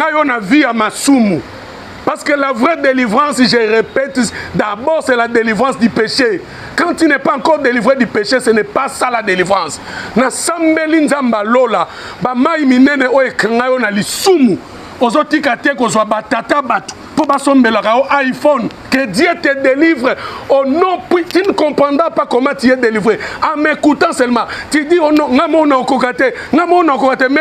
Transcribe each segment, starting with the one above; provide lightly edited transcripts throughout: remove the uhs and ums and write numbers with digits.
ngayo na vie à masumu. Parce que la vraie délivrance, je répète, d'abord c'est la délivrance du péché. Quand tu n'es pas encore délivré du péché, ce n'est pas ça la délivrance. Na sambeli nzamba lola, ba mai minene o ekangayo na lisumu. Ozotika te kozwa batata batu pour basombelaka au iPhone. Que Dieu te délivre au nom, tu ne comprendras pas comment tu es délivré. En m'écoutant seulement, tu dis oh non, mais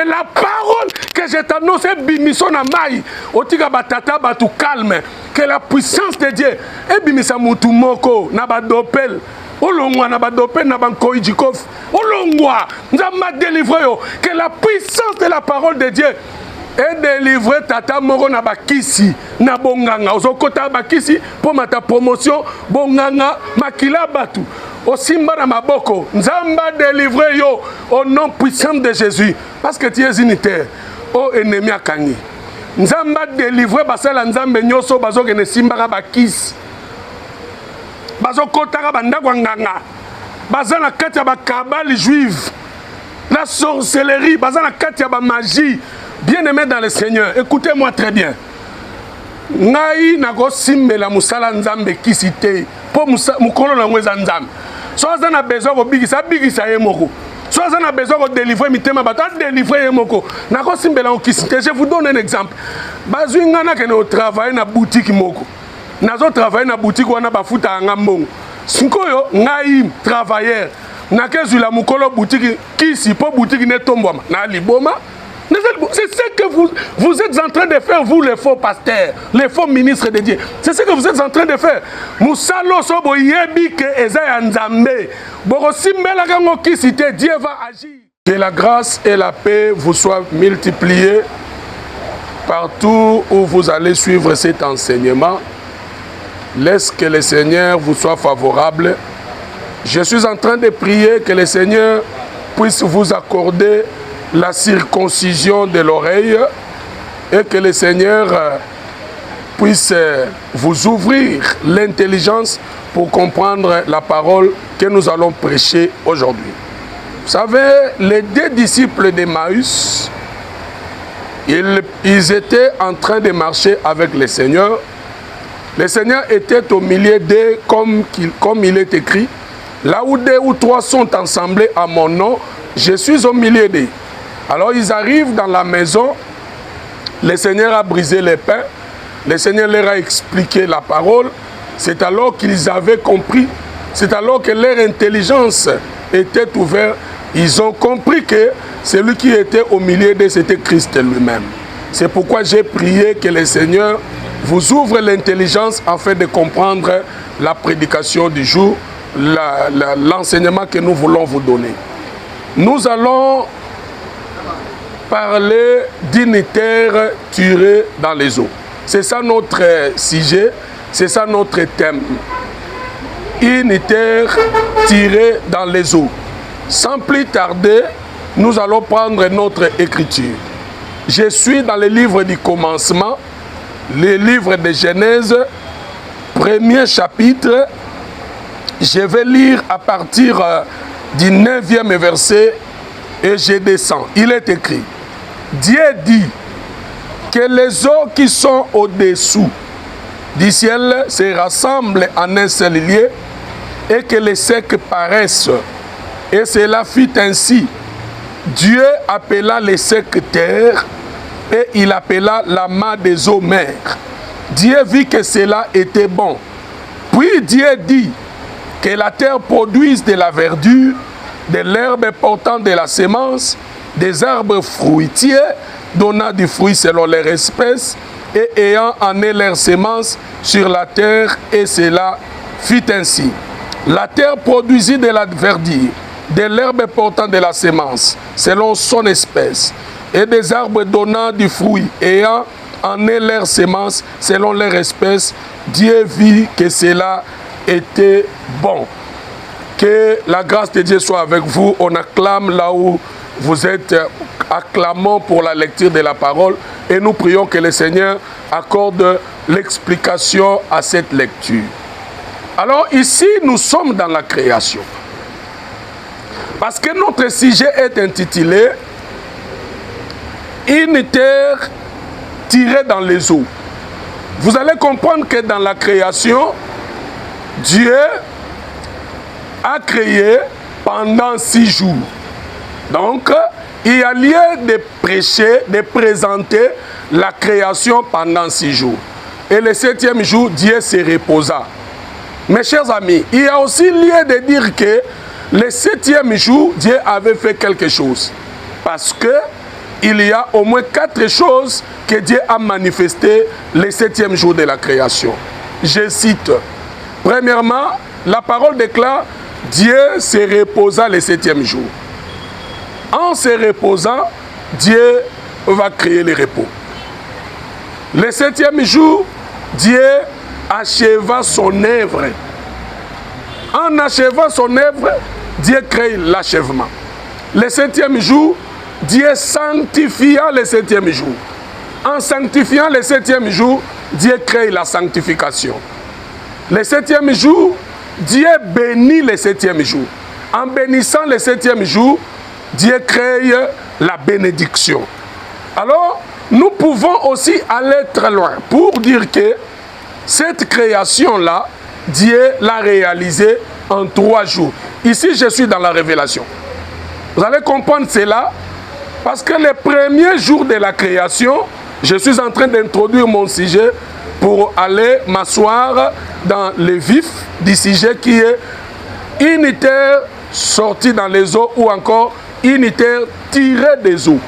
la parole que je t'annonce est bimiso na mai. Otika batata batu calme. Que la puissance de Dieu est bimisa mutu moko na badopel. Olongwa na badopel na banko ijikof. Olongwa, nzamba délivré yo. Que la puissance de la parole de Dieu et délivrer tata moko na bakisi na bonganga ozokota bakisi pour mata promotion bonganga makila batu osimba na maboko nzamba délivrer yo au nom puissant de Jésus parce que tu es unitaire o ennemi akangi nzamba délivrer basala nzambe nyoso bazokene simba bakisi bazokota bandako nganga bazana kati ya bakabali juive la sorcellerie bazana kati ya ba magie. Bien-aimé dans le Seigneur, écoutez-moi très bien. Ngai nako simbela musala nzambe kisite po mukolo na ngweza nzambe. So azana besoin ko bigisa yemoko. So azana besoin ko délivrer mitema bata délivrer yemoko. Nako simbela ko kisite. Je vous donne un exemple. Bazui ngana ke no travailler na boutique moko. Nazo travailler na boutique wana bafuta ngambongo. Sinkoyo ngai travailleur. Nakezula mukolo boutique kisi po boutique ne tomboma na liboma. C'est ce que vous êtes en train de faire, vous les faux pasteurs, les faux ministres de Dieu. C'est ce que vous êtes en train de faire. Dieu va agir. Que la grâce et la paix vous soient multipliées partout où vous allez suivre cet enseignement. Laisse que le Seigneur vous soit favorable. Je suis en train de prier que le Seigneur puisse vous accorder la circoncision de l'oreille et que le Seigneur puisse vous ouvrir l'intelligence pour comprendre la parole que nous allons prêcher aujourd'hui. Vous savez, les deux disciples d'Emmaüs, ils étaient en train de marcher avec le Seigneur. Le Seigneur était au milieu d'eux comme il est écrit. Là où deux ou trois sont assemblés à mon nom, je suis au milieu d'eux. Alors ils arrivent dans la maison, le Seigneur a brisé les pains, le Seigneur leur a expliqué la parole, c'est alors qu'ils avaient compris, c'est alors que leur intelligence était ouverte, ils ont compris que celui qui était au milieu d'eux, c'était Christ lui-même. C'est pourquoi j'ai prié que le Seigneur vous ouvre l'intelligence afin de comprendre la prédication du jour, l'enseignement que nous voulons vous donner. Nous allons parler d'unitaire tiré dans les eaux. C'est ça notre sujet, c'est ça notre thème. Unitaire tiré dans les eaux. Sans plus tarder, nous allons prendre notre écriture. Je suis dans le livre du commencement, le livre de Genèse, premier chapitre. Je vais lire à partir du 9e verset et je descends. Il est écrit: Dieu dit que les eaux qui sont au-dessous du ciel se rassemblent en un seul lieu et que les secs paraissent. Et cela fut ainsi. Dieu appela les secs terre et il appela l'amas des eaux mer. Dieu vit que cela était bon. Puis Dieu dit que la terre produise de la verdure, de l'herbe portant de la semence, des arbres fruitiers donnant du fruit selon leur espèce et ayant en eux leur semence sur la terre, et cela fut ainsi. La terre produisit de la verdure, de l'herbe portant de la semence selon son espèce, et des arbres donnant du fruit ayant en eux leur semence selon leur espèce. Dieu vit que cela était bon. Que la grâce de Dieu soit avec vous. On acclame là où vous êtes, acclamons pour la lecture de la parole et nous prions que le Seigneur accorde l'explication à cette lecture. Alors ici, nous sommes dans la création. Parce que notre sujet est intitulé « Une terre tiré dans les eaux. Vous allez comprendre que dans la création, Dieu a créé pendant 6 jours. Donc, il y a lieu de prêcher, de présenter la création pendant 6 jours. Et le 7e jour, Dieu se reposa. Mes chers amis, il y a aussi lieu de dire que le 7e jour, Dieu avait fait quelque chose. Parce que il y a au moins 4 choses que Dieu a manifestées le 7e jour de la création. Je cite. Premièrement, la parole déclare, Dieu se reposa le 7e jour. En se reposant, Dieu va créer le repos. Le 7e jour, Dieu acheva son œuvre. En achevant son œuvre, Dieu crée l'achèvement. Le 7e jour, Dieu sanctifia le 7e jour. En sanctifiant le 7e jour, Dieu crée la sanctification. Le 7e jour, Dieu bénit le 7e jour. En bénissant le 7e jour, Dieu crée la bénédiction. Alors, nous pouvons aussi aller très loin pour dire que cette création-là, Dieu l'a réalisée en 3 jours. Ici, je suis dans la révélation. Vous allez comprendre cela parce que les premiers jours de la création, je suis en train d'introduire mon sujet pour aller m'asseoir dans le vif du sujet qui est unitaire sorti dans les eaux ou encore unitaire tiré des eaux.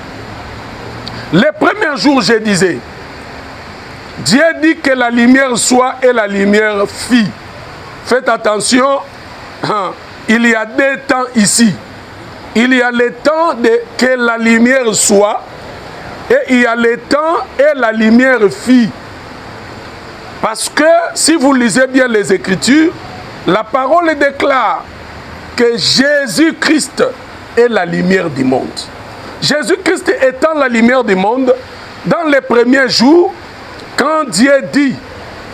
Les premiers jours, je disais, Dieu dit que la lumière soit et la lumière fit. Faites attention, il y a 2 temps ici. Il y a le temps que la lumière soit et il y a le temps et la lumière fit. Parce que si vous lisez bien les Écritures, la parole déclare que Jésus-Christ est la lumière du monde. Jésus-Christ étant la lumière du monde, dans les premiers jours, quand Dieu dit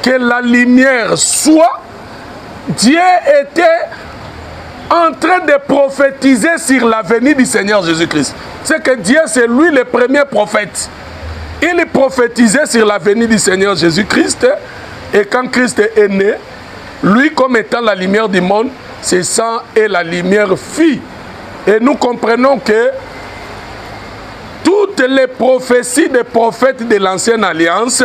que la lumière soit, Dieu était en train de prophétiser sur la venue du Seigneur Jésus-Christ. C'est que Dieu, c'est lui le premier prophète. Il prophétisait sur la venue du Seigneur Jésus-Christ. Et quand Christ est né, lui comme étant la lumière du monde, c'est ça et la lumière fit. Et nous comprenons que toutes les prophéties des prophètes de l'Ancienne Alliance,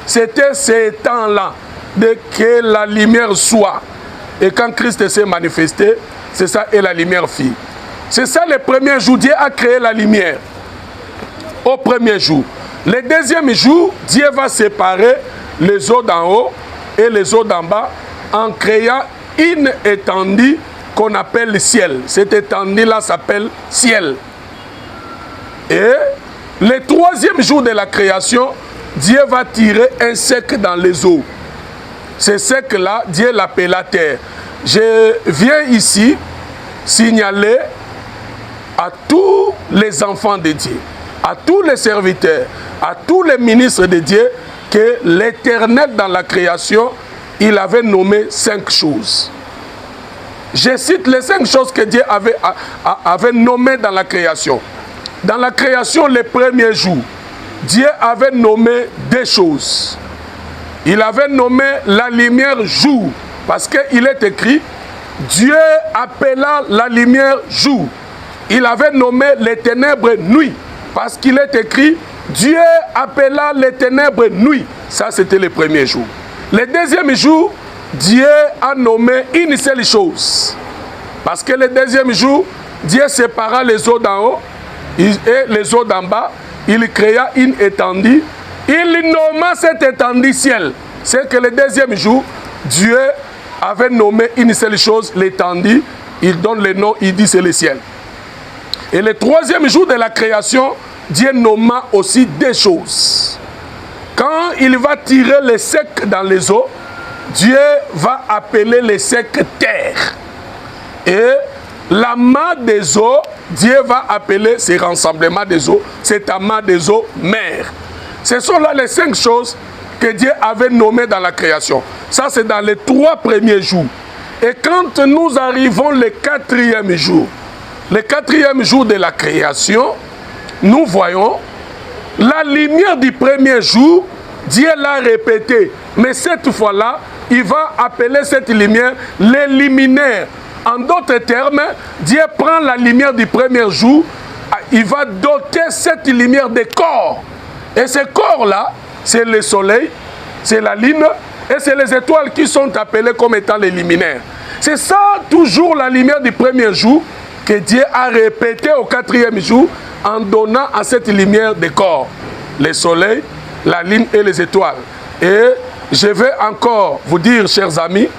c'était ces temps-là, de que la lumière soit. Et quand Christ s'est manifesté, c'est ça et la lumière fit. C'est ça le premier jour, Dieu a créé la lumière. Au premier jour. Le deuxième jour, Dieu va séparer les eaux d'en haut et les eaux d'en bas en créant une étendue qu'on appelle le ciel. Cette étendue-là s'appelle ciel. Et le troisième jour de la création, Dieu va tirer un sec dans les eaux. Ce sec-là, Dieu l'appela terre. Je viens ici signaler à tous les enfants de Dieu, à tous les serviteurs, à tous les ministres de Dieu, que l'Éternel dans la création, il avait nommé 5 choses. Je cite les 5 choses que Dieu avait nommées dans la création. Dans la création, les premiers jours, Dieu avait nommé 2 choses. Il avait nommé la lumière jour, parce qu'il est écrit, Dieu appela la lumière jour. Il avait nommé les ténèbres nuit, parce qu'il est écrit, Dieu appela les ténèbres nuit. Ça, c'était le premier jour. Le deuxième jour, Dieu a nommé une seule chose. Parce que le deuxième jour, Dieu sépara les eaux d'en haut et les eaux d'en bas. Il créa une étendue. Il nomma cette étendue ciel. C'est que le deuxième jour, Dieu avait nommé une seule chose, l'étendue. Il donne le nom, il dit c'est le ciel. Et le troisième jour de la création, Dieu nomma aussi 2 choses. Quand il va tirer les secs dans les eaux, Dieu va appeler les secs terre. Et l'amas des eaux, Dieu va appeler ces rassemblements des eaux, cet amas des eaux, mer. Ce sont là les 5 choses que Dieu avait nommées dans la création. Ça, c'est dans les 3 premiers jours. Et quand nous arrivons le 4e jour, le 4e jour de la création, nous voyons La lumière du premier jour, Dieu l'a répété. Mais cette fois-là, il va appeler cette lumière les luminaires. En d'autres termes, Dieu prend la lumière du premier jour, il va doter cette lumière des corps. Et ces corps-là, c'est le soleil, c'est la lune, et c'est les étoiles qui sont appelées comme étant les luminaires. C'est ça, toujours la lumière du premier jour, que Dieu a répété au quatrième jour, en donnant à cette lumière des corps, le soleil, la lune et les étoiles. Et je vais encore vous dire, chers amis,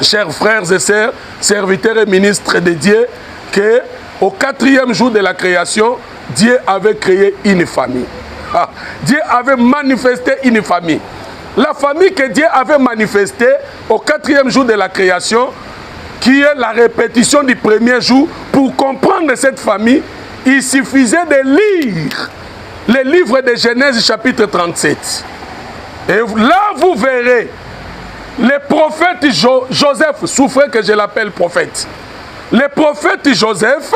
chers frères et sœurs, serviteurs et ministres de Dieu, que au quatrième jour de la création, Dieu avait créé une famille. Dieu avait manifesté une famille. La famille que Dieu avait manifestée au quatrième jour de la création, qui est la répétition du premier jour, pour comprendre cette famille, il suffisait de lire le livre de Genèse chapitre 37. Et là, vous verrez le prophète Joseph, souffrez que je l'appelle prophète. Le prophète Joseph,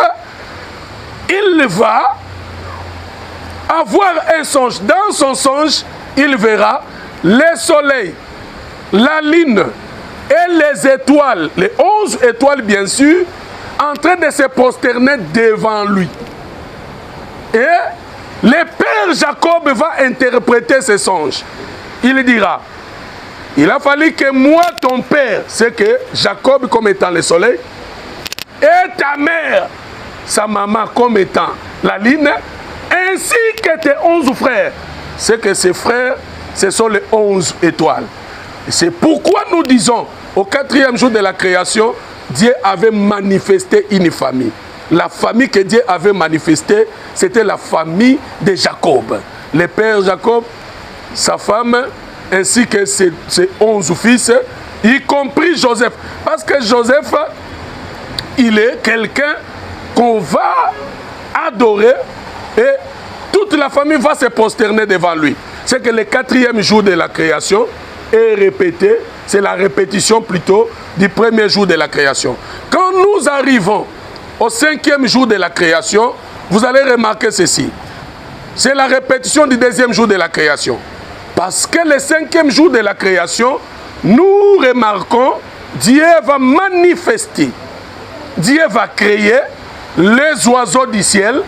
il va avoir un songe. Dans son songe, il verra le soleil, la lune et les étoiles, les 11 étoiles bien sûr, en train de se prosterner devant lui. Et le père Jacob va interpréter ce songe. Il dira, il a fallu que moi, ton père, c'est que Jacob comme étant le soleil, et ta mère, sa maman comme étant la lune, ainsi que tes 11 frères. C'est que ces frères, ce sont les 11 étoiles. C'est pourquoi nous disons, au quatrième jour de la création, Dieu avait manifesté une famille. La famille que Dieu avait manifestée, c'était la famille de Jacob. Le père Jacob, sa femme, ainsi que ses 11 fils, y compris Joseph. Parce que Joseph, il est quelqu'un qu'on va adorer et toute la famille va se prosterner devant lui. C'est que le quatrième jour de la création est répété, c'est la répétition plutôt du premier jour de la création. Quand nous arrivons au cinquième jour de la création, vous allez remarquer ceci. C'est la répétition du deuxième jour de la création. Parce que le cinquième jour de la création, nous remarquons, Dieu va manifester, Dieu va créer les oiseaux du ciel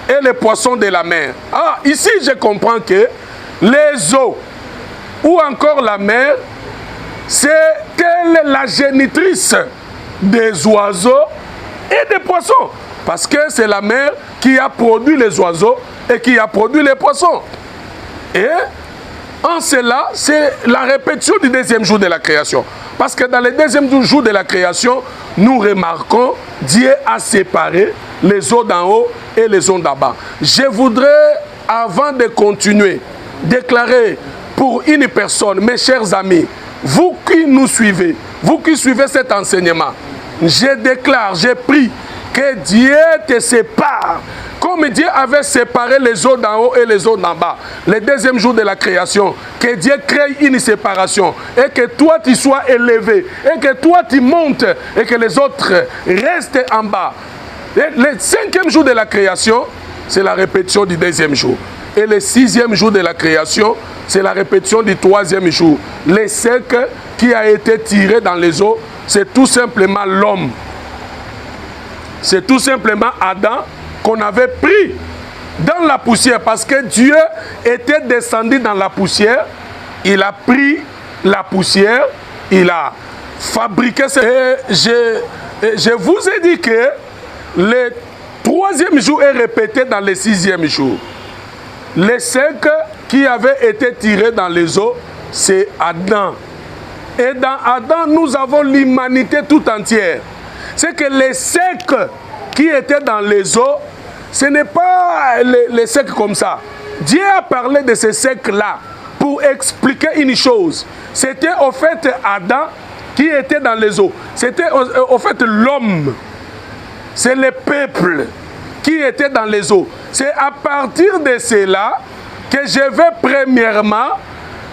et les poissons de la mer. Ah, ici je comprends que les eaux ou encore la mer, c'est elle la génitrice des oiseaux et des poissons. Parce que c'est la mer qui a produit les oiseaux et qui a produit les poissons. Et en cela, c'est la répétition du deuxième jour de la création. Parce que dans le deuxième jour de la création, nous remarquons Dieu a séparé les eaux d'en haut et les eaux d'en bas. Je voudrais, avant de continuer, déclarer pour une personne, mes chers amis, vous qui nous suivez, vous qui suivez cet enseignement, je déclare, je prie que Dieu te sépare. Comme Dieu avait séparé les eaux d'en haut et les eaux d'en bas, le deuxième jour de la création, que Dieu crée une séparation et que toi tu sois élevé et que toi tu montes et que les autres restent en bas. Et le cinquième jour de la création, c'est la répétition du deuxième jour. Et le sixième jour de la création, c'est la répétition du troisième jour. Le sec qui a été tiré dans les eaux, c'est tout simplement l'homme. C'est tout simplement Adam qu'on avait pris dans la poussière parce que Dieu était descendu dans la poussière. Il a pris la poussière, il a fabriqué ce... Et je vous ai dit que le troisième jour est répété dans le sixième jour. Le sec qui avait été tiré dans les eaux, c'est Adam. Et dans Adam, nous avons l'humanité tout entière. C'est que les secs qui étaient dans les eaux, ce n'est pas les secs comme ça. Dieu a parlé de ces secs-là pour expliquer une chose. C'était au fait Adam qui était dans les eaux. C'était au fait l'homme. C'est le peuple qui était dans les eaux. C'est à partir de cela que je vais premièrement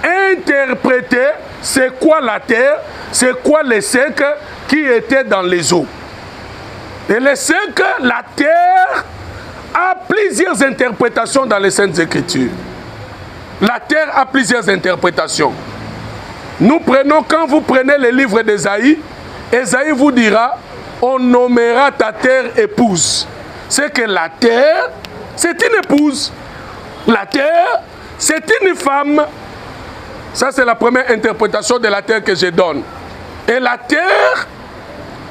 interpréter c'est quoi la terre, c'est quoi les secs qui étaient dans les eaux. Et les secs, la terre a plusieurs interprétations dans les Saintes Écritures. La terre a plusieurs interprétations. Nous prenons, quand vous prenez le livre d'Ésaïe, Ésaïe vous dira, on nommera ta terre épouse. C'est que la terre, c'est une épouse. La terre, c'est une femme. Ça, c'est la première interprétation de la terre que je donne. Et la terre,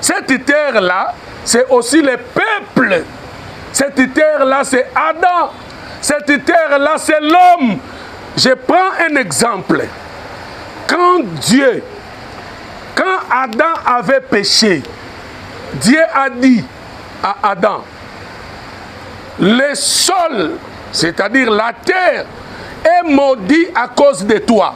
cette terre-là, c'est aussi le peuple. Cette terre-là, c'est Adam. Cette terre-là, c'est l'homme. Je prends un exemple. Quand Adam avait péché, Dieu a dit à Adam, le sol, c'est-à-dire la terre, est maudit à cause de toi.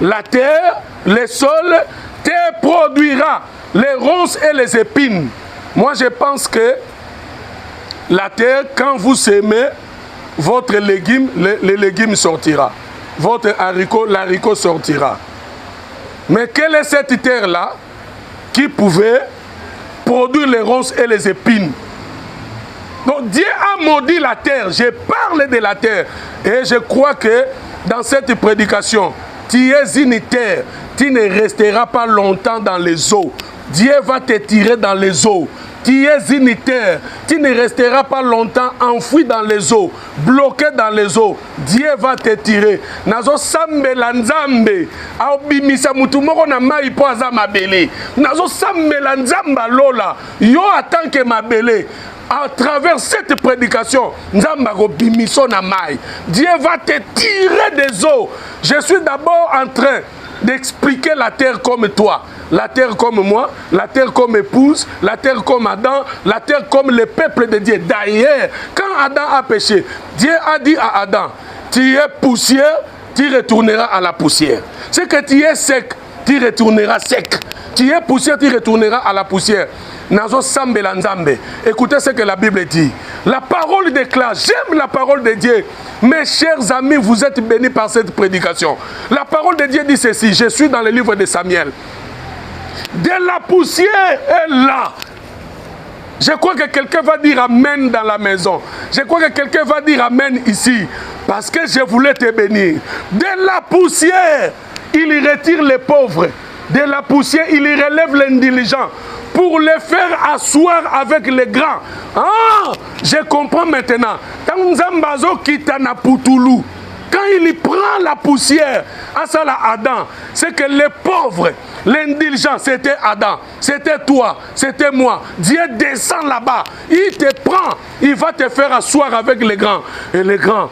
La terre, le sol, te produira les ronces et les épines. Moi, je pense que la terre, quand vous semez, votre légume, le légume sortira. Votre haricot, l'haricot sortira. Mais quelle est cette terre-là qui pouvait produire les ronces et les épines? Donc Dieu a maudit la terre. Je parle de la terre. Et je crois que dans cette prédication, tu es une terre. Tu ne resteras pas longtemps dans les eaux. Dieu va te tirer dans les eaux. Tu es une terre. Tu ne resteras pas longtemps enfoui dans les eaux, bloqué dans les eaux. Dieu va te tirer. Nazo sambela nzambe. Aobimisa mutu moko na mai po aza mabele. Nazo sambela nzamba lola. Yo attend que mabele. À travers cette prédication, Nzamba robimiso na mai. Dieu va te tirer des eaux. Je suis d'abord en train d'expliquer la terre comme toi, la terre comme moi, la terre comme épouse, la terre comme Adam, la terre comme le peuple de Dieu. D'ailleurs, quand Adam a péché, Dieu a dit à Adam, tu es poussière, tu retourneras à la poussière. C'est que tu es sec, tu retourneras sec. Tu es poussière, tu retourneras à la poussière. Nazo sambela nzambe. Écoutez ce que la Bible dit. La parole déclare, j'aime la parole de Dieu. Mes chers amis, vous êtes bénis par cette prédication. La parole de Dieu dit ceci, je suis dans le livre de Samuel. De la poussière est là. Je crois que quelqu'un va dire amen dans la maison. Je crois que quelqu'un va dire amen ici. Parce que je voulais te bénir. De la poussière, il retire les pauvres. De la poussière, il relève l'indiligent pour les faire asseoir avec les grands. Ah, je comprends maintenant. Quand il prend la poussière à ça là Adam, c'est que les pauvres, l'indiligent, c'était Adam, c'était toi, c'était moi. Dieu descend là-bas, il te prend, il va te faire asseoir avec les grands. Et les grands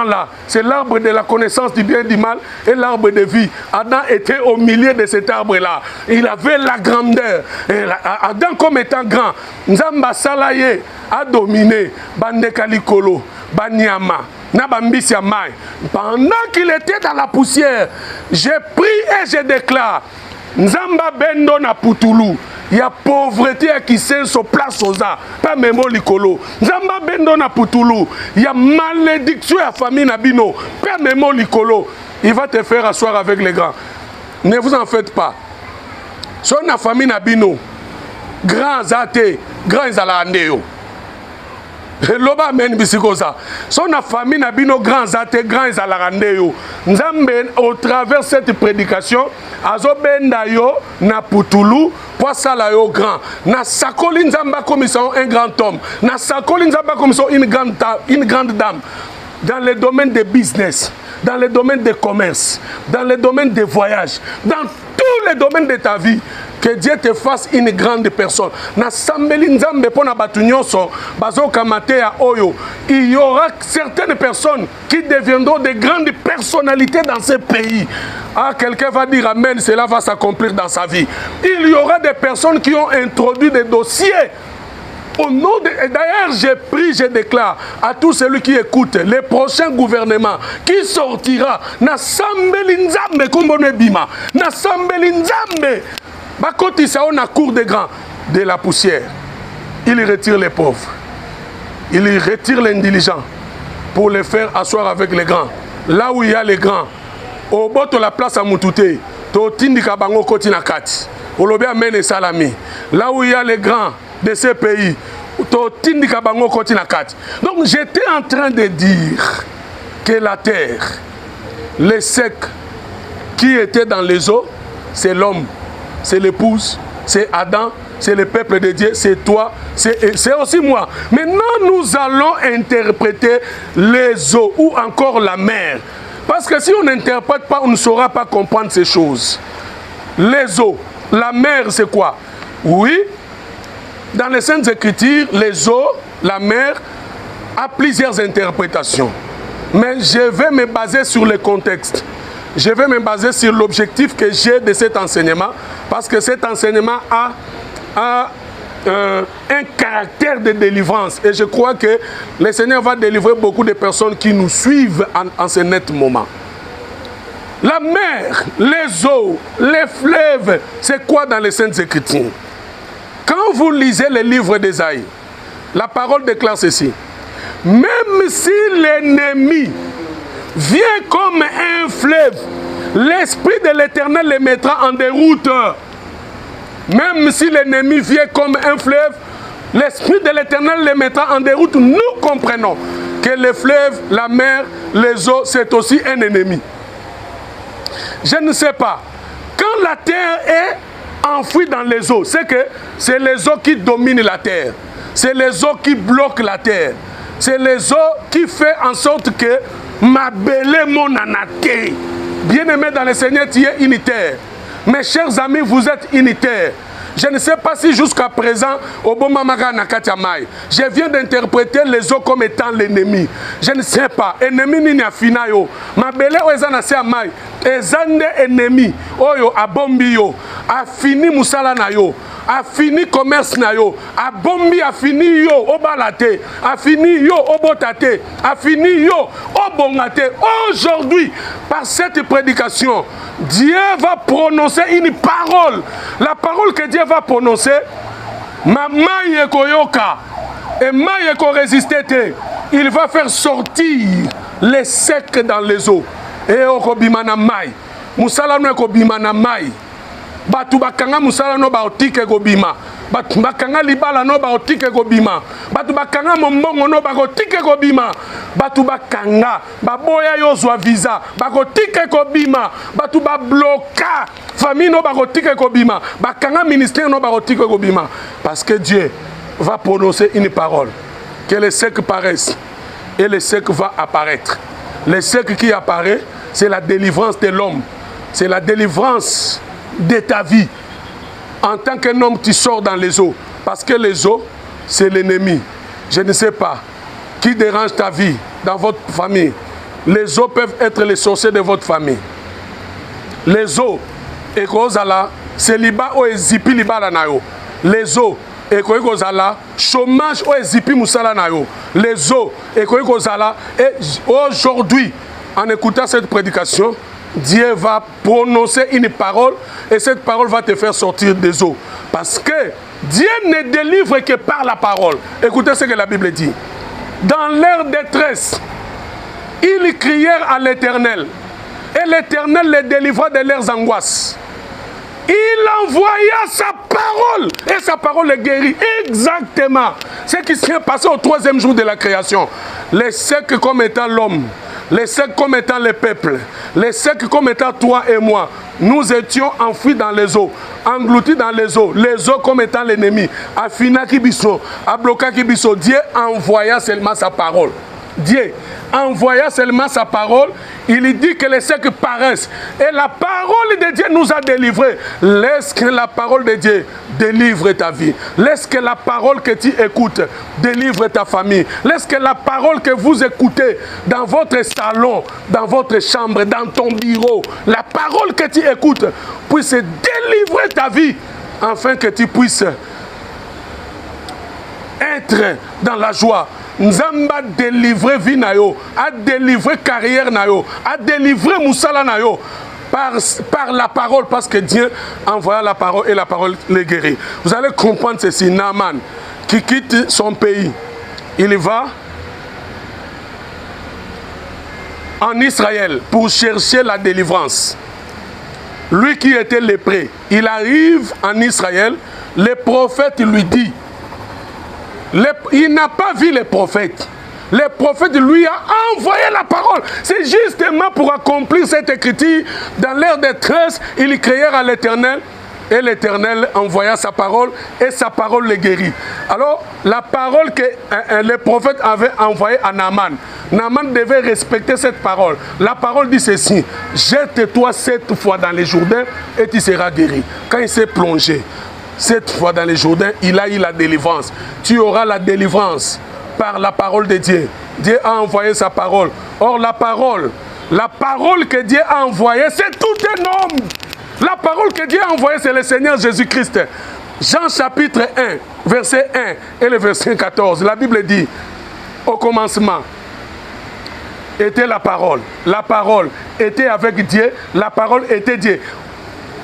là, c'est l'arbre de la connaissance du bien et du mal et l'arbre de vie. Adam était au milieu de cet arbre-là. Il avait la grandeur. Et Adam comme étant grand, Nzamba Salaye a dominé Bandekalikolo, Banyama. Pendant qu'il était dans la poussière, j'ai pris et je déclare, Nzamba Bendo na Putulu. Il y a pauvreté qui s'est sur place aux arts, pas même au Likolo. Nzamba Bendo na Putulu. Il y a malédiction à la famille Nabino, pas même au Likolo. Il va te faire asseoir avec les grands. Ne vous en faites pas. Son la famille Nabino, grand zate, grand zalandeo. Loba men bisikosa. Son la famille Nabino, grand zate, grand zalandeo. Nzambe, au travers de cette prédication, azobenda yo na Putulu. Poissala yo grand. Na sakoli nzamba comme un grand homme. Na sakoli nzamba comme une grande dame. Dans le domaine des business, dans le domaine des commerces, dans le domaine des voyages, dans tous les domaines de ta vie. Que Dieu te fasse une grande personne. Na sambeli nzambe pona batunyonso bazo kamate ya oyo. Il y aura certaines personnes qui deviendront de grandes personnalités dans ce pays. Ah, quelqu'un va dire amen, cela va s'accomplir dans sa vie. Il y aura des personnes qui ont introduit des dossiers. Au nom de... D'ailleurs, j'ai pris, je déclare à tous celui qui écoute, le prochain gouvernement qui sortira, na sambeli nzambe kumbone bima, na sambeli nzambe. Bakoti ça on a cour des grands de la poussière. Il retire les pauvres. Il retire les intelligents pour les faire asseoir avec les grands. Là où il y a les grands, au bord de la place à Moutouté, to tindika bango koti na kati. Olobe amene salami. Là où il y a les grands de ces pays, Donc j'étais en train de dire que la terre, les secs qui étaient dans les eaux, c'est l'homme, c'est l'épouse, c'est Adam, c'est le peuple de Dieu, c'est toi, c'est aussi moi. Maintenant, nous allons interpréter les eaux ou encore la mer. Parce que si on n'interprète pas, on ne saura pas comprendre ces choses. Les eaux, la mer, c'est quoi? Oui, dans les Saintes Écritures, les eaux, la mer, a plusieurs interprétations. Mais je vais me baser sur le contexte. Je vais me baser sur l'objectif que j'ai de cet enseignement. Parce que cet enseignement a un caractère de délivrance. Et je crois que le Seigneur va délivrer beaucoup de personnes qui nous suivent en ce net moment. La mer, les eaux, les fleuves, c'est quoi dans les Saintes Écritures? Quand vous lisez le livre d'Ésaïe, la parole déclare ceci. Même si l'ennemi vient comme un fleuve, l'Esprit de l'Éternel les mettra en déroute. Même si l'ennemi vient comme un fleuve, l'Esprit de l'Éternel les mettra en déroute. Nous comprenons que le fleuve, la mer, les eaux, c'est aussi un ennemi. Je ne sais pas. Quand la terre est enfouie dans les eaux, c'est que c'est les eaux qui dominent la terre. C'est les eaux qui bloquent la terre. C'est les eaux qui font en sorte que ma belle mon anaté. Bien-aimé dans le Seigneur, tu es unitaire. Mes chers amis, vous êtes unitaires. Je ne sais pas si jusqu'à présent, je viens d'interpréter les eaux comme étant l'ennemi. Je ne sais pas. Ennemi ni afina yo. Ma belle oezana se amai. Ezande ennemi. Oyo abombi yo. Afini musala na yo. Afini commerce na yo. Abombi afini yo obalate. Afini yo obotate. Afini yo obongate. Aujourd'hui, par cette prédication, Dieu va prononcer une parole. La parole que Dieu va prononcer, Mamaye koyoka et maye ko résister. Il va faire sortir les secs dans les eaux. Et okobima na mai. Musala no ekobima na mai. Batu bakanga musala no ba otike kobima. Batu bakanga libala no ba otike kobima. Batu bakanga mombongo no ba otike kobima. Batu bakanga baboya yo zwa visa ba otike kobima. Batu ba bloka famille no ba otike kobima. Bakanga ministère no ba otike kobima. Parce que Dieu va prononcer une parole. Que les secs paraissent et les secs va apparaître. Les secs qui apparaît, c'est la délivrance de l'homme. C'est la délivrance de ta vie. En tant qu'un homme, tu sors dans les eaux. Parce que les eaux, c'est l'ennemi. Je ne sais pas qui dérange ta vie dans votre famille. Les eaux peuvent être les sorciers de votre famille. Les eaux, et c'est liba ou ezipi liba la nayo. Les eaux, et chômage ou ezipi musala nayo. Les eaux, et aujourd'hui, en écoutant cette prédication, Dieu va prononcer une parole et cette parole va te faire sortir des eaux. Parce que Dieu ne délivre que par la parole. Écoutez ce que la Bible dit. Dans leur détresse, ils crièrent à l'Éternel. Et l'Éternel les délivra de leurs angoisses. Il envoya sa parole. Et sa parole les guérit. Exactement ce qui s'est passé au 3e jour de la création. Les secs comme étant l'homme. Les secs comme étant le peuple, les secs comme étant toi et moi, nous étions enfouis dans les eaux, engloutis dans les eaux comme étant l'ennemi. Afina Kibiso, Abloka Kibiso, Dieu envoya seulement sa parole. Dieu envoya seulement sa parole, il dit que les secs paraissent. Et la parole de Dieu nous a délivrés. Laisse que la parole de Dieu délivre ta vie. Laisse que la parole que tu écoutes délivre ta famille. Laisse que la parole que vous écoutez dans votre salon, dans votre chambre, dans ton bureau, la parole que tu écoutes puisse délivrer ta vie afin que tu puisses être dans la joie. Nzamba délivrer vie na yo, a délivrer carrière na yo, a délivrer musala na yo par la parole, parce que Dieu envoya la parole et la parole les guérit. Vous allez comprendre ceci. Naaman qui quitte son pays, il va en Israël pour chercher la délivrance. Lui qui était lépré, il arrive en Israël, le prophète lui dit Il n'a pas vu les prophètes. Le prophète lui a envoyé la parole. C'est justement pour accomplir cette écriture. Dans l'ère des 13, il créèrent à l'Éternel. Et l'Éternel envoya sa parole et sa parole les guérit. Alors, la parole que le prophète avait envoyée à Naaman, Naaman devait respecter cette parole. La parole dit ceci: jette-toi 7 fois dans les Jourdains et tu seras guéri. Quand il s'est plongé 7 fois dans les Jourdains, il a eu la délivrance. Tu auras la délivrance par la parole de Dieu. Dieu a envoyé sa parole. Or, la parole que Dieu a envoyée, c'est tout un homme. La parole que Dieu a envoyée, c'est le Seigneur Jésus-Christ. Jean chapitre 1, verset 1 et le verset 14. La Bible dit, au commencement était la parole. La parole était avec Dieu. La parole était Dieu.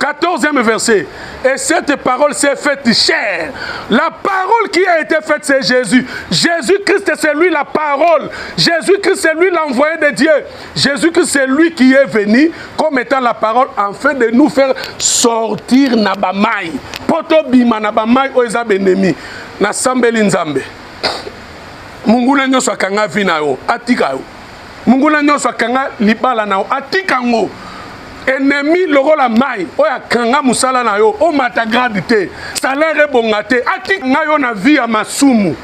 14e verset. Et cette parole s'est faite chair. La parole qui a été faite, c'est Jésus. Jésus-Christ, c'est lui la parole. Jésus-Christ, c'est lui l'envoyé de Dieu. Jésus-Christ, c'est lui qui est venu comme étant la parole afin de nous faire sortir nabamai. Poto bima nabamai oeza benemi. Na sambeli nzambe. Mungula nyoso akanga vina yo. Atika yo. Mungula nyoso akanga libala na yo. Atika ngo. Ennemi lokola mai oya kanga musala na yo o mata gradité salaire bongate ati ngayo na vie à masumu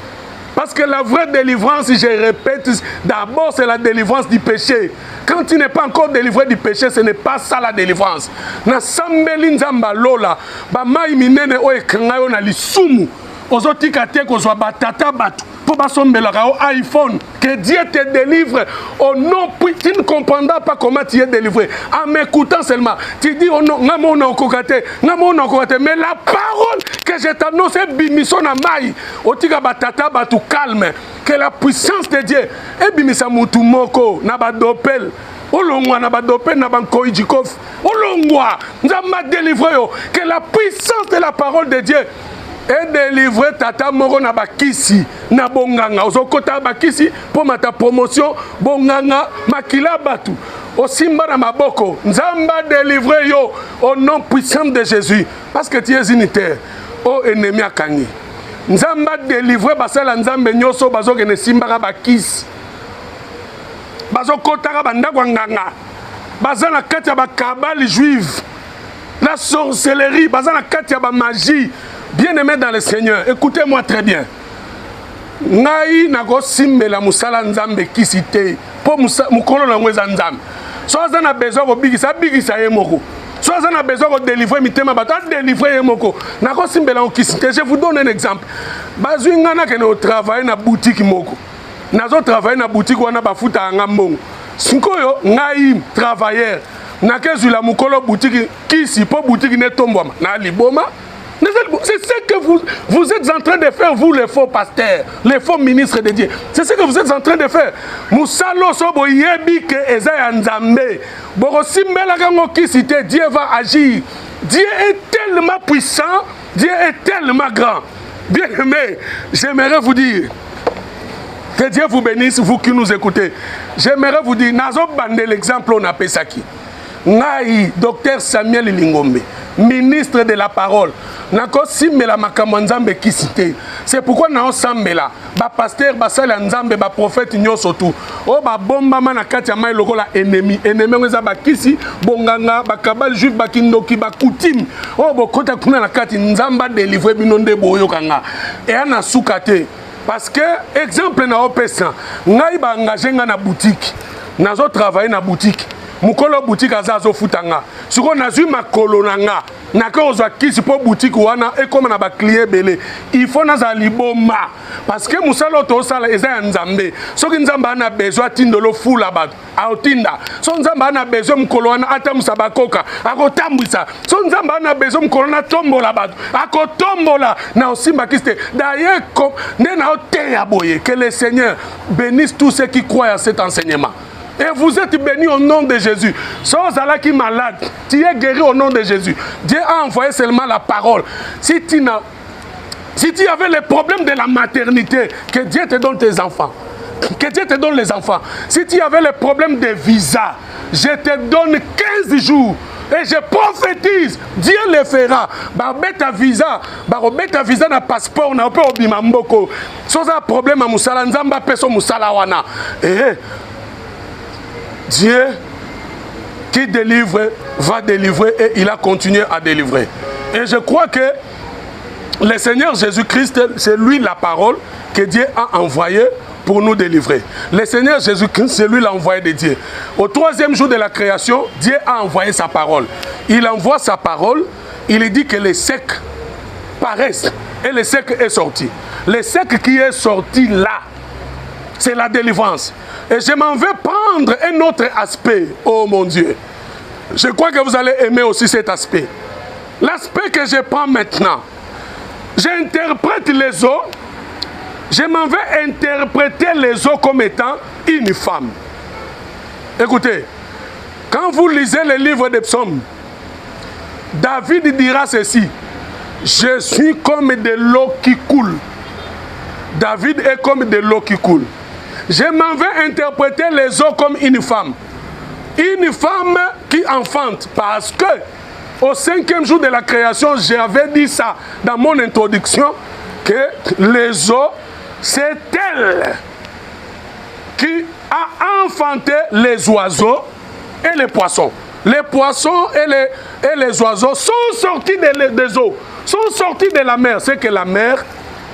parce que la vraie délivrance, je répète, d'abord c'est la délivrance du péché. Quand tu n'es pas encore délivré du péché, ce n'est pas ça la délivrance. Na sambeli nzamba lola ba mai minene oya kanga yo na lisumu ozotika te kozwa batata batu pour basombelaka au iPhone. Que Dieu te délivre au nom. Tu ne comprendras pas comment tu es délivré. En m'écoutant seulement, tu dis oh non, mais la parole que je t'annonce est bimison à maï. Otika batata batu calme. Que la puissance de Dieu est bimisa mutu moko na badopel. Olongwa na badopel na banko ijikof. Olongwa nzamba délivré yo. Que la puissance de la parole de Dieu et délivrer tata moko na bakisi na bonganga ozokota bakisi pour mata promotion bonganga makila batu osimba na maboko nzamba délivrer yo au nom puissant de Jésus parce que tu es unitaire o ennemi akangi nzamba délivrer basala nzambe nyoso bazokene simbaka bakisi bazokota bandako nganga bazana kati ya bakabali juive la sorcellerie bazana kati ya ba magie. Bien-aimé dans le Seigneur, écoutez-moi très bien. Ngai nako simbela musala nzambe kisite po mukolo na ngweza nzambe. So azana besoin ko bigisa yemoko. So azana besoin ko délivrer mitema bata délivrer yemoko. Nako simbela on kisite. Je vous donne un exemple. Bazui ngana ke no travailler na boutique moko. Nazo travailler na boutique wana bafuta anga mbongo. Sinkoyo ngai travailleur. Nakezu la mukolo boutique kisi po boutique ne tombwama na liboma. C'est ce que vous êtes en train de faire, vous les faux pasteurs, les faux ministres de Dieu. C'est ce que vous êtes en train de faire. Moussalo sobo yebi ke ezaya nzambe. Borosimbela kango kisite, Dieu va agir. Dieu est tellement puissant, Dieu est tellement grand. Bien aimé, j'aimerais vous dire que Dieu vous bénisse, vous qui nous écoutez. J'aimerais vous dire, nazo bande l'exemple on appelle ça qui. Ngai, docteur Samuel Lingombe, ministre de la parole. Nako simbela makambo nzambe kisite. C'est pourquoi na osambela ba pasteur ba sala nzambe ba prophète nyoso tu. O ba bomba mana kati ya mai lokola ennemi. Ennemi ngeza ba kisi bonganga ba kabal juif ba kindoki ba coutume. O bo kota kuna na kati nzamba délivrer binonde boyo kanga. Et ana sukate parce que exemple na opesa ngai ba engagé nga na boutique. Nazo travailler na boutique. Mukolo boutique azazo futanga. Siko nazu makolo nanga. Naka ozwa kisi po boutique wana et comme na ba client belé. Il faut naza liboma parce que musalo to sala eza ya nzambe. Soki nzamba na besoin tindolo fula batu. Aotinda. So nzamba na besoin mukolo wana atamusa bakoka. Akotambwisa. So nzamba na besoin mukolo na tombola batu. Akotombola na osimba kiste. D'ailleurs comme nena oteya boye que le Seigneur bénisse tous ceux qui croient à cet enseignement. Et vous êtes bénis au nom de Jésus. Sans Allah qui est malade, tu es guéri au nom de Jésus. Dieu a envoyé seulement la parole. Si tu avais les problèmes de la maternité, que Dieu te donne tes enfants. Que Dieu te donne les enfants. Si tu avais les problèmes de visa, je te donne 15 jours. Et je prophétise, Dieu le fera. Beta visa na passeport na ope obima mboko. Soza problème à musala nzamba peso musala wana. Et Dieu qui délivre va délivrer et il a continué à délivrer. Et je crois que le Seigneur Jésus-Christ, c'est lui la parole que Dieu a envoyée pour nous délivrer. Le Seigneur Jésus-Christ, c'est lui l'envoyé de Dieu. Au 3e jour de la création, Dieu a envoyé sa parole. Il envoie sa parole, il dit que les secs paraissent et le sec est sorti. Le sec qui est sorti là, c'est la délivrance. Et je m'en vais prendre un autre aspect, oh mon Dieu. Je crois que vous allez aimer aussi cet aspect. L'aspect que je prends maintenant, j'interprète les eaux. Je m'en vais interpréter les eaux comme étant une femme. Écoutez, quand vous lisez le livre des psaumes, David dira ceci: je suis comme de l'eau qui coule. David est comme de l'eau qui coule. Je m'en vais interpréter les eaux comme une femme. Une femme qui enfante, parce que au 5e jour de la création, j'avais dit ça dans mon introduction, que les eaux, c'est elle qui a enfanté les oiseaux et les poissons. Les poissons et les oiseaux sont sortis des eaux, sont sortis de la mer. C'est que la mer,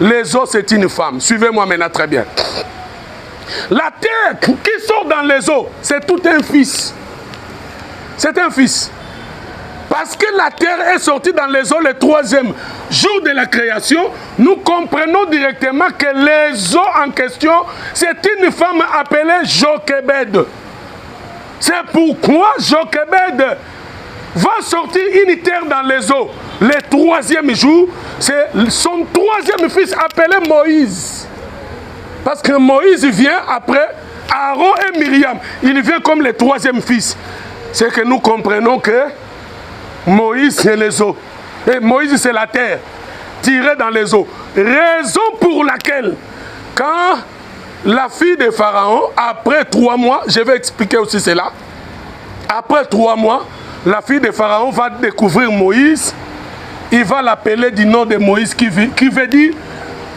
les eaux, c'est une femme. Suivez-moi maintenant très bien. La terre qui sort dans les eaux, c'est tout un fils. C'est un fils. Parce que la terre est sortie dans les eaux le 3e jour de la création, nous comprenons directement que les eaux en question, c'est une femme appelée Jochebed. C'est pourquoi Jochebed va sortir une terre dans les eaux. Le 3e jour, c'est son 3e fils appelé Moïse. Parce que Moïse vient après Aaron et Myriam. Il vient comme le 3e fils. C'est que nous comprenons que Moïse, c'est les eaux. Et Moïse, c'est la terre, tirée dans les eaux. Raison pour laquelle, quand la fille de Pharaon, après 3 mois, je vais expliquer aussi cela, après 3 mois, la fille de Pharaon va découvrir Moïse. Il va l'appeler du nom de Moïse, qui veut dire,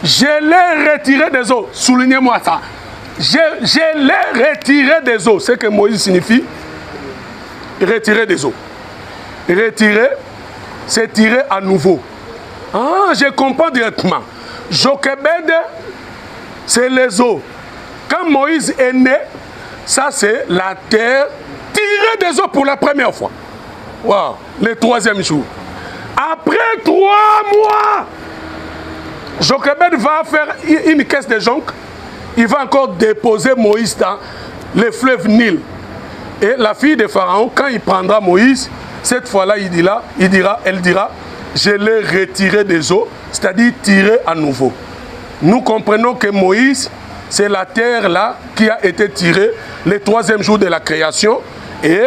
je l'ai retiré des eaux. Soulignez-moi ça. Je l'ai retiré des eaux. C'est que Moïse signifie retirer des eaux. Retirer, c'est tirer à nouveau. Ah, je comprends directement. Jochebed, c'est les eaux. Quand Moïse est né, ça c'est la terre tirée des eaux pour la première fois. Wow, le 3e jour. Après 3 mois, Jochebed va faire une caisse de jonc. Il va encore déposer Moïse dans le fleuve Nil. Et la fille de Pharaon, quand il prendra Moïse, cette fois-là, elle dira, je l'ai retiré des eaux, c'est-à-dire tiré à nouveau. Nous comprenons que Moïse, c'est la terre là qui a été tirée le 3e jour de la création et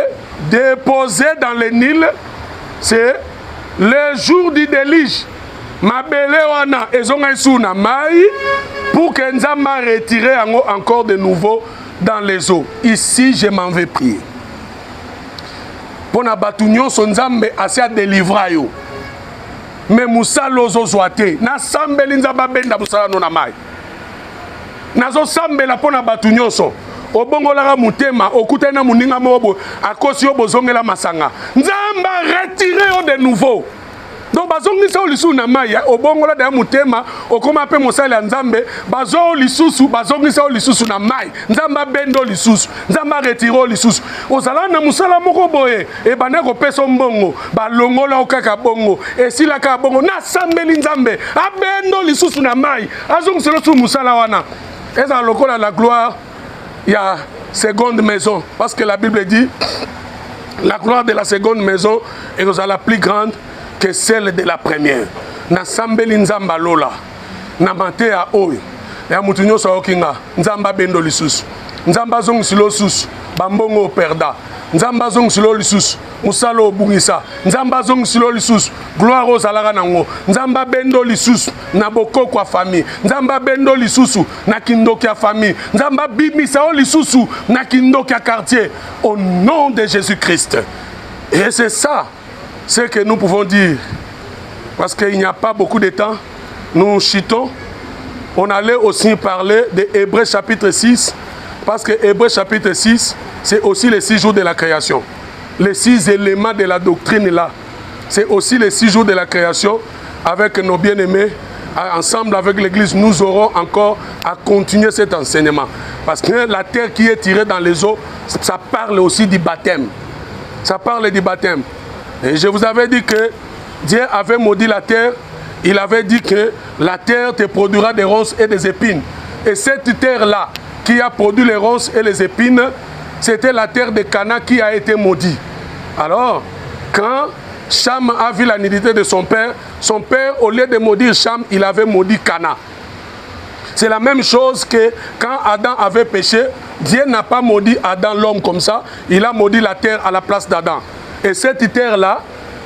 déposée dans le Nil, c'est le jour du déluge. Mabele wana ezonga isuna mai pour que Nzamba retire encore de nouveau dans les eaux. Ici, je m'en vais prier. Pour na batunyo son Nzambe asia délivra yo. Mais musalo zo zoate na sambeli Nzamba benda musala no na mai. Nazo sambela pona batunyo so. Obongolaka mutema okutana muninga mobo akosi yo bozongela masanga. Nzamba retire yo de nouveau. Donc bazongisa olisu na mai obongola da mutema okoma pe mosala ya Nzambe bazo lisusu bazongisa olisusu na mai Nzamba bendo lisusu Nzamba retiro lisusu ozala na musala moko boye e baneko peso mbongo balongola okaka bongo esila ka bongo na sambeli Nzambe abendo lisusu na mai azongisa losu musala wana eza lokola la gloire ya seconde maison parce que la Bible dit la gloire de la seconde maison est la plus grande que celle de la première. Na sambeli Nzamba lola. Na mate ya oyo. Ya mutu nyoso okinga. Nzamba bendo lisusu. Nzamba zong silo susu. Bambongo perda. Nzamba zong silo lisusu. Musalo bungisa. Nzamba zong silo lisusu. Gloire aux alara nango. Nzamba bendo lisusu. Na boko kwa famille. Nzamba bendo lisusu. Na kindoki ya famille. Nzamba bimisa o lisusu. Na kindoki ya quartier. Au nom de Jésus-Christ. Et c'est ça ce que nous pouvons dire. Parce qu'il n'y a pas beaucoup de temps, nous chutons. On allait aussi parler de Hébreux chapitre 6, parce que Hébreux chapitre 6, c'est aussi les 6 jours de la création. Les 6 éléments de la doctrine là. C'est aussi les 6 jours de la création. Avec nos bien-aimés, ensemble avec l'Église, nous aurons encore à continuer cet enseignement. Parce que la terre qui est tirée dans les eaux, ça parle aussi du baptême. Ça parle du baptême. Et je vous avais dit que Dieu avait maudit la terre. Il avait dit que la terre te produira des ronces et des épines. Et cette terre-là, qui a produit les ronces et les épines, c'était la terre de Canaan qui a été maudite. Alors, quand Cham a vu la nudité de son père, au lieu de maudire Cham, il avait maudit Canaan. C'est la même chose que quand Adam avait péché, Dieu n'a pas maudit Adam, l'homme, comme ça. Il a maudit la terre à la place d'Adam. Et cette terre-là,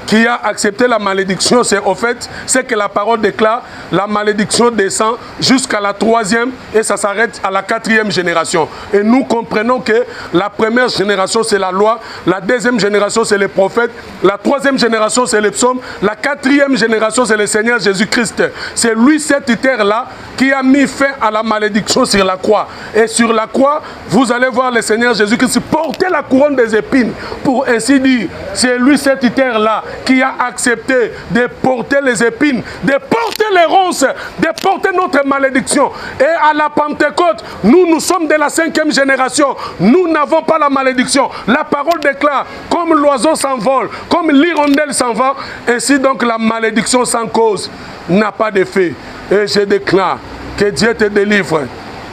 qui a accepté la malédiction, c'est au fait, c'est que la parole déclare, la malédiction descend jusqu'à la 3e et ça s'arrête à la 4e génération. Et nous comprenons que la première génération c'est la loi, la 2e génération c'est les prophètes, la 3e génération c'est les psaumes, la 4e génération c'est le Seigneur Jésus-Christ. C'est lui, cette terre-là, qui a mis fin à la malédiction sur la croix. Et sur la croix, vous allez voir le Seigneur Jésus-Christ porter la couronne des épines, pour ainsi dire. C'est lui, cette terre-là, qui a accepté de porter les épines, de porter les ronces, de porter notre malédiction. Et à la Pentecôte, nous sommes de la 5e génération. Nous n'avons pas la malédiction. La parole déclare, comme l'oiseau s'envole, comme l'hirondelle s'en va, ainsi donc la malédiction sans cause n'a pas d'effet. Et je déclare que Dieu te délivre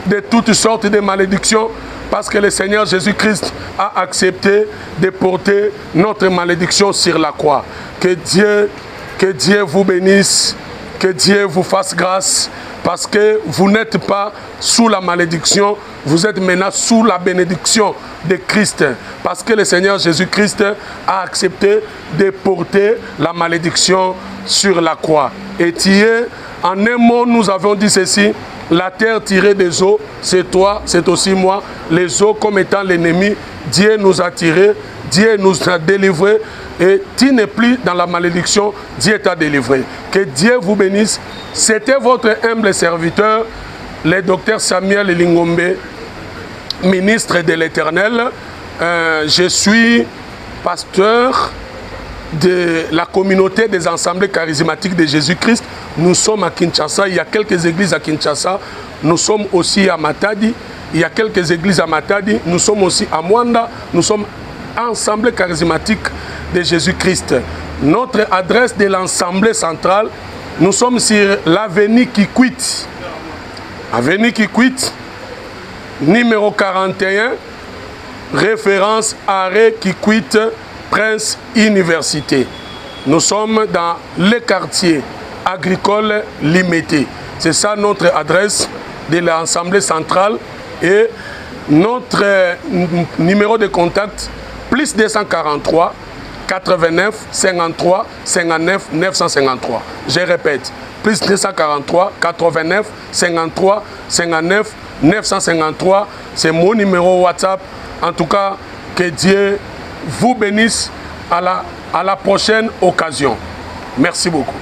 de toutes sortes de malédictions, parce que le Seigneur Jésus-Christ a accepté de porter notre malédiction sur la croix. Que Dieu vous bénisse, que Dieu vous fasse grâce, parce que vous n'êtes pas sous la malédiction, vous êtes maintenant sous la bénédiction de Christ. Parce que le Seigneur Jésus-Christ a accepté de porter la malédiction sur la croix. Et Dieu, en un mot, nous avons dit ceci: la terre tirée des eaux, c'est toi, c'est aussi moi. Les eaux comme étant l'ennemi, Dieu nous a tirés, Dieu nous a délivrés. Et tu n'es plus dans la malédiction, Dieu t'a délivré. Que Dieu vous bénisse. C'était votre humble serviteur, le docteur Samuel Lingombe, ministre de l'Éternel. Je suis pasteur de la communauté des assemblées charismatiques de Jésus-Christ. Nous sommes à Kinshasa, il y a quelques églises à Kinshasa. Nous sommes aussi à Matadi, il y a quelques églises à Matadi. Nous sommes aussi à Mwanda, nous sommes assemblée charismatique de Jésus-Christ. Notre adresse de l'assemblée centrale, nous sommes sur l'avenue Kikwit. Avenue Kikwit, numéro 41, référence arrêt Kikwit, Prince Université. Nous sommes dans le quartier agricole limité. C'est ça notre adresse de l'Assemblée centrale. Et notre numéro de contact, plus 243 89 53 59 953. Je répète, plus 243 89 53 59 953. C'est mon numéro WhatsApp. En tout cas, que Dieu vous bénisse à la prochaine occasion. Merci beaucoup.